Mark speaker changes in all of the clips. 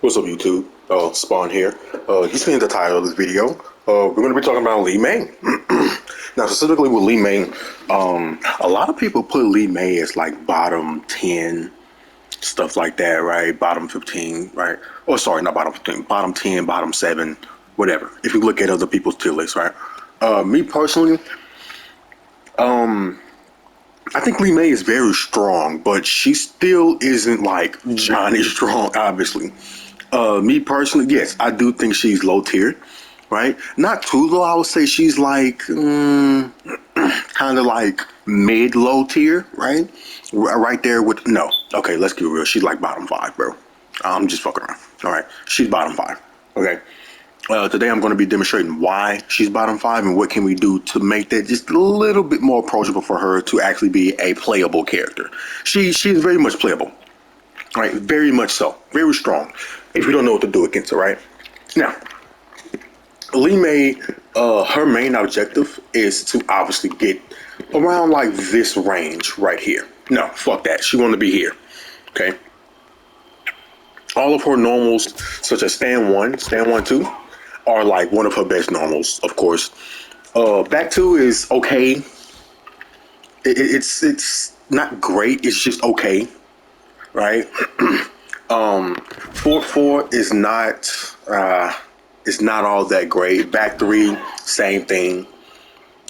Speaker 1: What's up, YouTube? Spawn here. You seen the title of this video. We're going to be talking about Lee May. Now, specifically with Lee May, a lot of people put Lee May as like bottom 10, stuff like that, right? Bottom 15, right? Oh, sorry, not bottom 15, bottom 10, bottom 7, whatever. If you look at other people's tier lists, right? Me personally, I think Lee May is very strong, but she still isn't like Johnny Strong, obviously. Me personally, yes, I do think she's low tier, right? Not too low. I would say she's like kind of like mid low tier, right? Right there with no. Okay, let's get real. She's like bottom 5, bro. I'm just fucking around. All right, she's bottom 5. Okay. Today I'm going to be demonstrating why she's bottom 5 and what can we do to make that just a little bit more approachable for her to actually be a playable character. She's very much playable. Right, very much so, very strong. If you don't know what to do against her, right? Now, Lee May, her main objective is to obviously get around like this range right here. No, fuck that. She want to be here. Okay. All of her normals, such as stand 1, stand 1, 2, are like one of her best normals, of course. Back 2 is okay. It's not great. It's just okay. Right. 4-4 is not all that great. Back 3, same thing.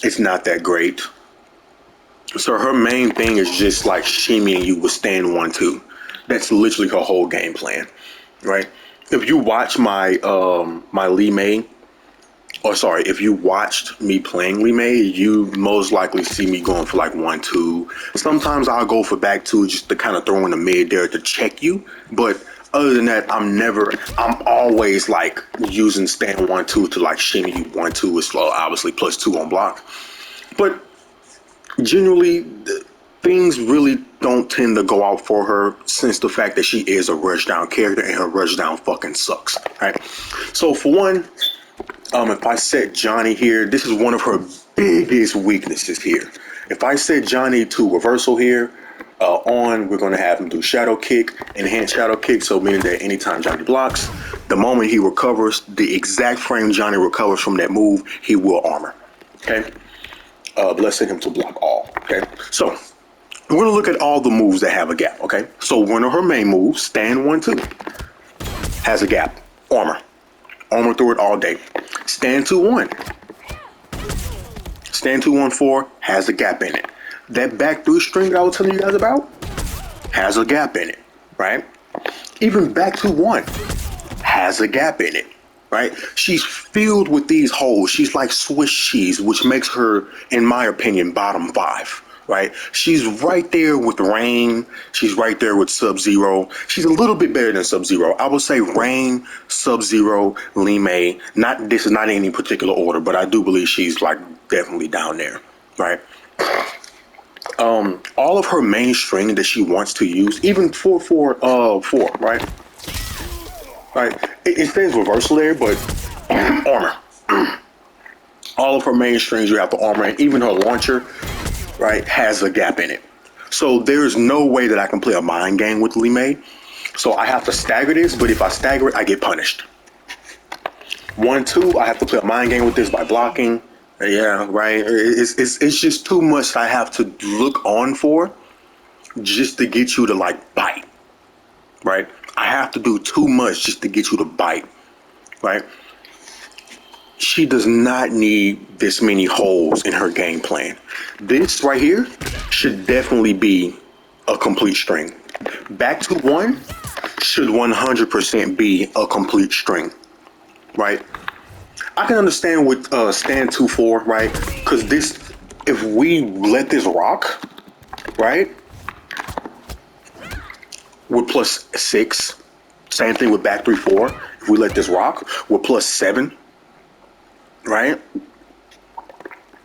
Speaker 1: It's not that great. So her main thing is just like shimmying you with stand 1, 2. That's literally her whole game plan, right? If you watch my my Lee May, or sorry, if you watched me playing Lee May, you most likely see me going for like 1, 2. Sometimes I'll go for back 2 just to kind of throw in the mid there to check you. But other than that, I'm always like using stand 1, 2 to like shimmy you 1, 2 is slow, obviously plus 2 on block. But generally, things really don't tend to go out for her since the fact that she is a rush down character and her rush down fucking sucks, right? So for one, if I set Johnny here, this is one of her biggest weaknesses here. If I set Johnny to reversal here, we're going to have him do shadow kick, enhanced shadow kick, so meaning that anytime Johnny blocks, the moment he recovers, the exact frame Johnny recovers from that move, he will armor, okay? Let's set him to block all, okay? So, we're going to look at all the moves that have a gap, okay? So, one of her main moves, stand 1, 2, has a gap, armor. Armor through it all day. Stand 2, 1. Stand 2, 1, 4 has a gap in it. That back 3 string that I was telling you guys about has a gap in it, right? Even back 2, 1 has a gap in it, right? She's filled with these holes. She's like Swiss cheese, which makes her, in my opinion, bottom 5. Right? She's right there with Rain. She's right there with Sub-Zero. She's a little bit better than Sub-Zero. I would say Rain, Sub-Zero, Lee May. This is not in any particular order, but I do believe she's like definitely down there, right? All of her main string that she wants to use, even 4-4-4, right? Right. It stays reversal there, but armor. All of her main strings you have to armor, and even her launcher, right, has a gap in it. So there's no way that I can play a mind game with Lee May. So I have to stagger this, but if I stagger it, I get punished. 1, 2, I have to play a mind game with this by blocking. Yeah, right. It's just too much I have to look on for just to get you to like bite, right? I have to do too much just to get you to bite, right? She does not need this many holes in her game plan. This right here should definitely be a complete string. Back to 1 should 100% be a complete string, right? I can understand with stand 2, 4, right? Because this, if we let this rock, right, we're plus 6. Same thing with back 3, 4. If we let this rock, we're plus 7. Right?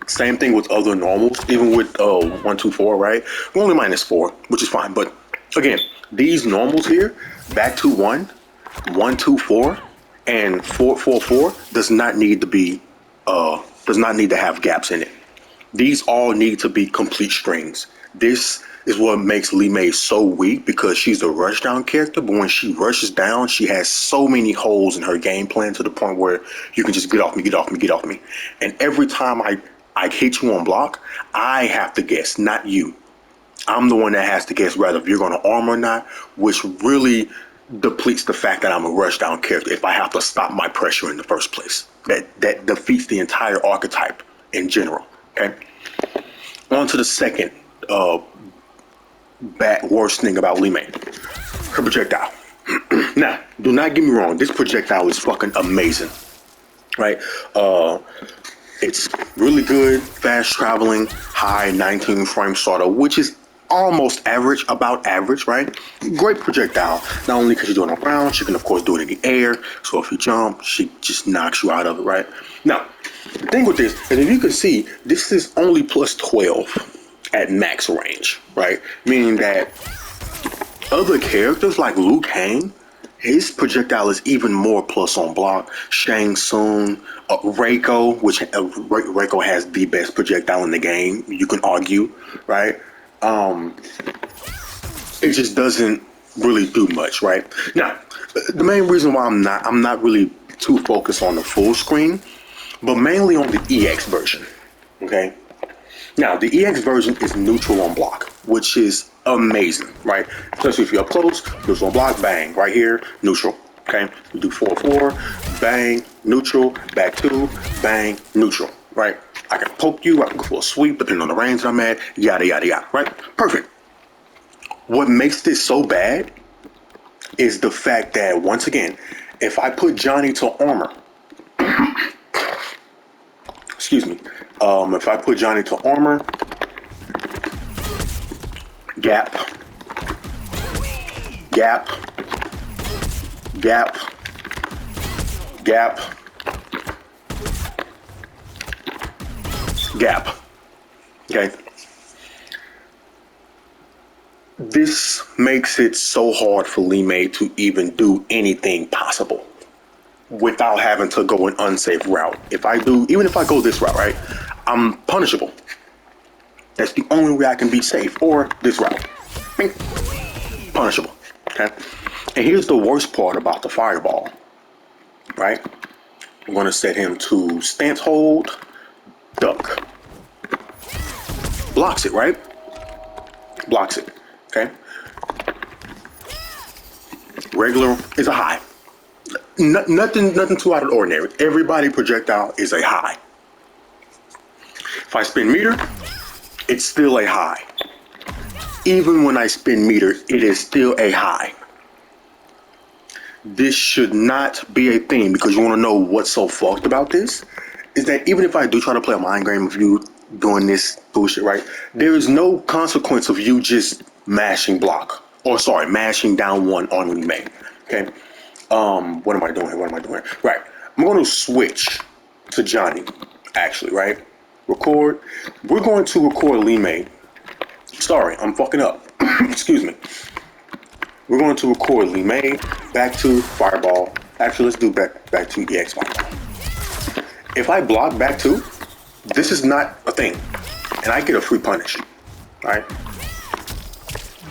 Speaker 1: Same thing with other normals, even with 1, 2, 4, right? We're only minus 4, which is fine. But again, these normals here, back to 1, 1, 2, 4, and 4, 4, 4 does not need to have gaps in it. These all need to be complete strings. This is what makes Lee May so weak, because she's a rush down character, but when she rushes down, she has so many holes in her game plan to the point where you can just get off me, get off me, get off me. And every time I hit you on block, I have to guess, not you. I'm the one that has to guess rather if you're going to arm or not, which really depletes the fact that I'm a rush down character if I have to stop my pressure in the first place. That defeats the entire archetype in general. Okay. On to the second worst thing about Lee May. Her projectile. Now, do not get me wrong, this projectile is fucking amazing. Right? It's really good, fast traveling, high 19 frame starter, which is almost average, about average, right? Great projectile. Not only because you do it on the ground, she can of course do it in the air. So if you jump, she just knocks you out of it, right? Now, the thing with this is, if you can see, this is only plus 12 at max range, right? Meaning that other characters like Liu Kang, his projectile is even more plus on block. Shang Tsung, Reiko, which Reiko has the best projectile in the game, you can argue, right? It just doesn't really do much, right? Now, the main reason why I'm not really too focused on the full screen, but mainly on the EX version, okay? Now, the EX version is neutral on block, which is amazing, right? Especially if you're up close, neutral on block, bang, right here, neutral, okay? You do 4-4, bang, neutral, back 2, bang, neutral, right? I can poke you, I can go for a sweep, depending on the range I'm at, yada, yada, yada, right? Perfect. What makes this so bad is the fact that, once again, if I put Johnny to armor, excuse me, if I put Johnny to armor, gap, gap, gap, gap, gap, okay? This makes it so hard for Lee May to even do anything possible without having to go an unsafe route. Even if I go this route, right, I'm punishable. That's the only way I can be safe, or this route. Bing. Punishable, okay? And here's the worst part about the fireball, right? I'm gonna set him to stance hold, duck. Blocks it, right? Blocks it, okay? Regular is a high. Nothing too out of the ordinary. Everybody projectile is a high. If I spin meter, it's still a high. Even when I spin meter, it is still a high. This should not be a thing, because you want to know what's so fucked about this is that even if I do try to play a mind game of you doing this bullshit, right, there is no consequence of you just mashing block, or sorry, mashing down one on Lee May. Okay. What am I doing here? What am I doing here? Right. I'm going to switch to Johnny, actually, right? Record. We're going to record Lee May. Sorry, I'm fucking up. Excuse me. We're going to record Lee May, back to fireball. Actually, let's do back to EX fireball. If I block back two, this is not a thing. And I get a free punish. Alright?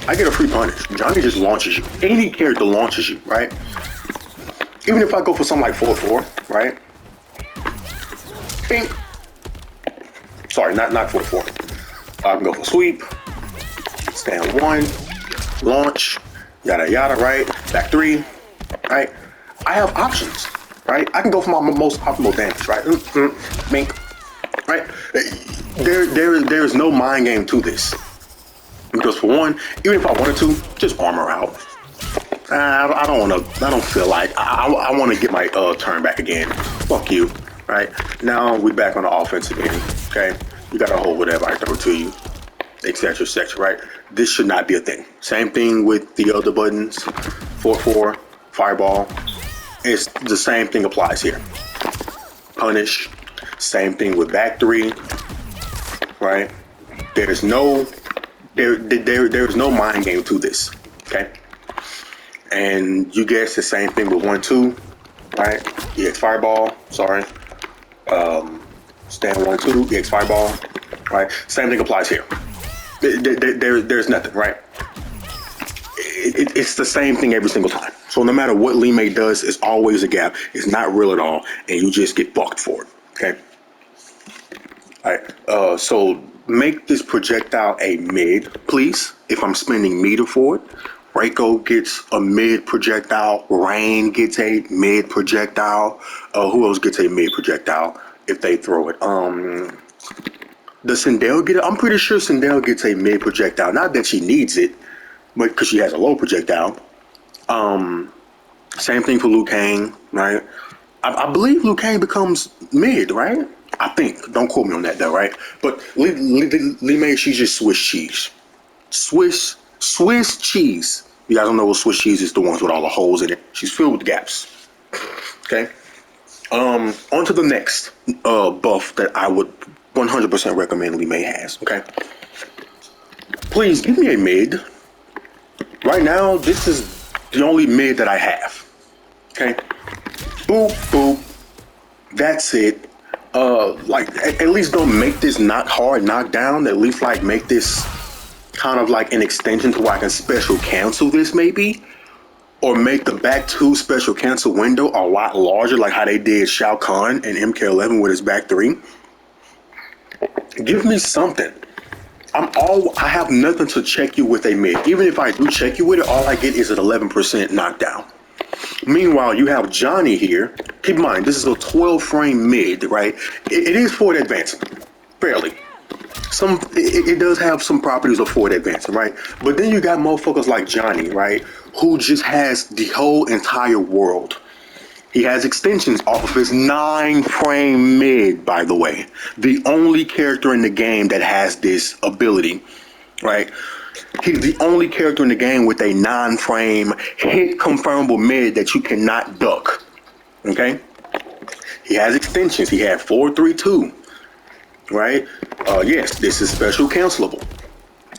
Speaker 1: I get a free punish. Johnny just launches you. Any character launches you, right? Even if I go for something like 4-4, right? Bing. Sorry, not 4-4. I can go for sweep, stand 1, launch, yada yada, right? Back 3, right? I have options, right? I can go for my most optimal damage, right? Mink, right? There is no mind game to this. Because for one, even if I wanted to, just armor out. I don't feel like I want to get my turn back again. Fuck you, right? Now we back on the offense again. Okay, you gotta hold whatever I throw to you, etc., etc. Right? This should not be a thing. Same thing with the other buttons. 4-4, fireball. It's the same thing applies here. Punish. Same thing with back 3. Right? There's no mind game to this. Okay. And you guess the same thing with 1-2, right? EX fireball, sorry. Stand 1-2, EX fireball, right? Same thing applies here. There's nothing, right? It's the same thing every single time. So no matter what Lee May does, it's always a gap. It's not real at all, and you just get fucked for it. Okay. All right. So make this projectile a mid, please. If I'm spending meter for it, Reiko gets a mid projectile. Rain gets a mid projectile. Who else gets a mid projectile if they throw it? Does Sindel get it? I'm pretty sure Sindel gets a mid projectile. Not that she needs it, but because she has a low projectile. Same thing for Liu Kang, right? I believe Liu Kang becomes mid, right? I think. Don't quote me on that though, right? But Lee May, she's just Swiss cheese. Swiss cheese. You guys don't know what Swiss cheese is, the ones with all the holes in it. She's filled with gaps. Okay. On to the next buff that I would 100% recommend Lee May has. Okay. Please give me a mid. Right now, this is the only mid that I have. Okay. Boop, boop. That's it. Like, at least don't make this not hard knockdown. At least, like, make this kind of like an extension to where I can special cancel this, maybe. Or make the back 2 special cancel window a lot larger, like how they did Shao Kahn and MK11 with his back 3. Give me something. I have nothing to check you with a mid. Even if I do check you with it, all I get is an 11% knockdown. Meanwhile, you have Johnny here. Keep in mind, this is a 12 frame mid, right? It is forward advancing, fairly. It does have some properties of forward advancing, right? But then you got motherfuckers like Johnny, right? Who just has the whole entire world. He has extensions off of his 9 frame mid, by the way. The only character in the game that has this ability, right? He's the only character in the game with a 9 frame hit confirmable mid that you cannot duck. Okay? He has extensions. He had 4-3-2. Right? Yes, this is special cancelable.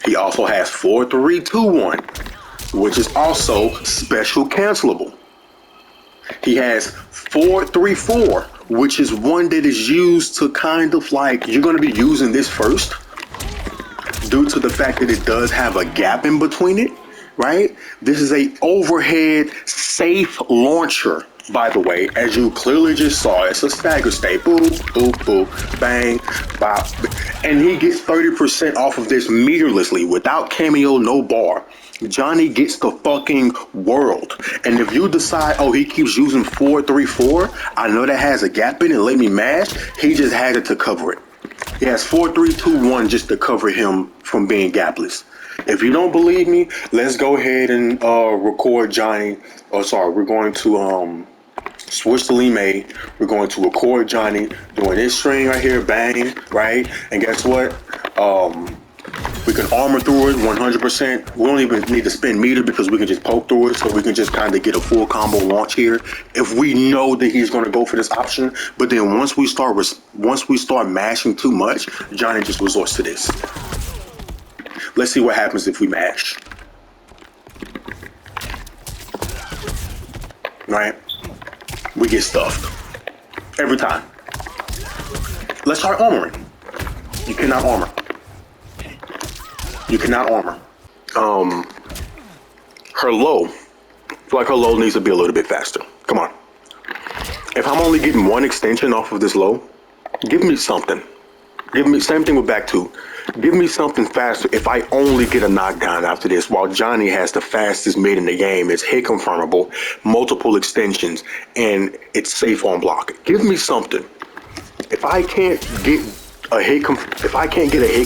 Speaker 1: He also has 4-3-2-1, which is also special cancelable. He has 4-3-4, which is one that is used to kind of like, you're going to be using this first due to the fact that it does have a gap in between it, right? This is a overhead safe launcher, by the way, as you clearly just saw. It's a stagger stay. Boop, boop, boop, bang, bop. And he gets 30% off of this meterlessly without cameo, no bar. Johnny gets the fucking world. And if you decide, oh, he keeps using 4-3-4, I know that has a gap in it, let me mash, he just had it to cover it. He has 4-3-2-1 just to cover him from being gapless. If you don't believe me, let's go ahead and record Johnny. Oh, sorry, we're going to switch to Lee May. We're going to record Johnny doing this string right here, bang, right? And guess what? We can armor through it 100%. We don't even need to spend meter because we can just poke through it, so we can just kind of get a full combo launch here if we know that he's going to go for this option. But then once we start mashing too much, Johnny just resorts to this. Let's see what happens if we mash. Right? We get stuffed every time. Let's try armoring. You cannot armor. You cannot armor. Her low, I feel like her low needs to be a little bit faster. Come on. If I'm only getting 1 extension off of this low, give me something. Give me, same thing with back 2. Give me something faster if I only get a knockdown after this, while Johnny has the fastest mid in the game. It's hit confirmable, multiple extensions, and it's safe on block. Give me something. If I can't get a hit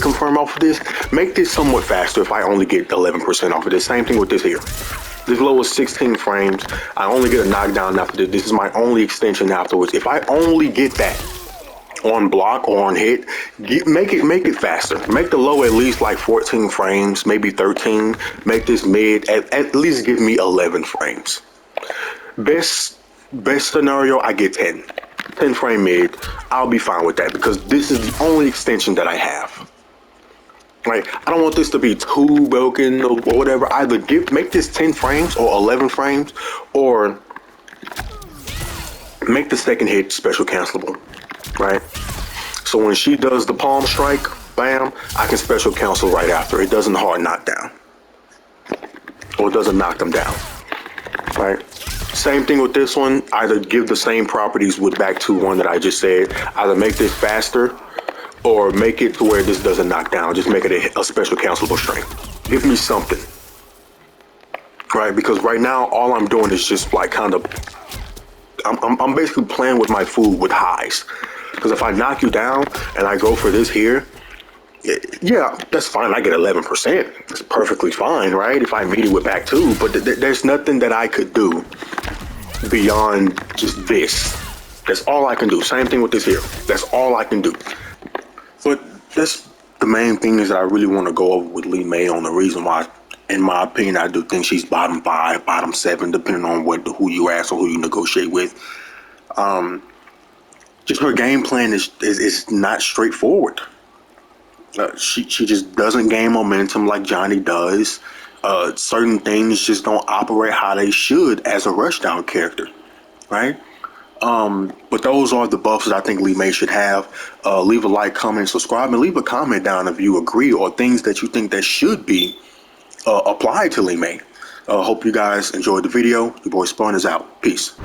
Speaker 1: confirm off of this, make this somewhat faster if I only get 11% off of this. Same thing with this here. This low is 16 frames. I only get a knockdown after this. This is my only extension afterwards. If I only get that on block or on hit, make it faster. Make the low at least like 14 frames, maybe 13. Make this mid at least give me 11 frames. Best scenario, I get 10 frame mid. I'll be fine with that because this is the only extension that I have. Right? I don't want this to be too broken or whatever. Either make this 10 frames or 11 frames, or make the second hit special cancelable. Right? So when she does the palm strike, bam, I can special counsel right after. It doesn't hard knock down. Or it doesn't knock them down. Right? Same thing with this one. Either give the same properties with back 2-1 that I just said. Either make this faster or make it to where this doesn't knock down. Just make it a special cancelable string. Give me something. Right? Because right now, all I'm doing is just like kind of, I'm basically playing with my food with highs. Because if I knock you down and I go for this here, yeah, that's fine. I get 11%. It's perfectly fine, right? If I meet it with back 2, but there's nothing that I could do beyond just this. That's all I can do. Same thing with this here. That's all I can do. But that's the main thing is that I really want to go over with Lee May on the reason why, in my opinion, I do think she's bottom 5, bottom 7, depending on who you ask or who you negotiate with. Just her game plan is not straightforward. She just doesn't gain momentum like Johnny does. Certain things just don't operate how they should as a rushdown character, right? But those are the buffs that I think Lee May should have. Leave a like, comment, subscribe, and leave a comment down if you agree or things that you think that should be applied to Lee May. Hope you guys enjoyed the video. Your boy Spawn is out. Peace.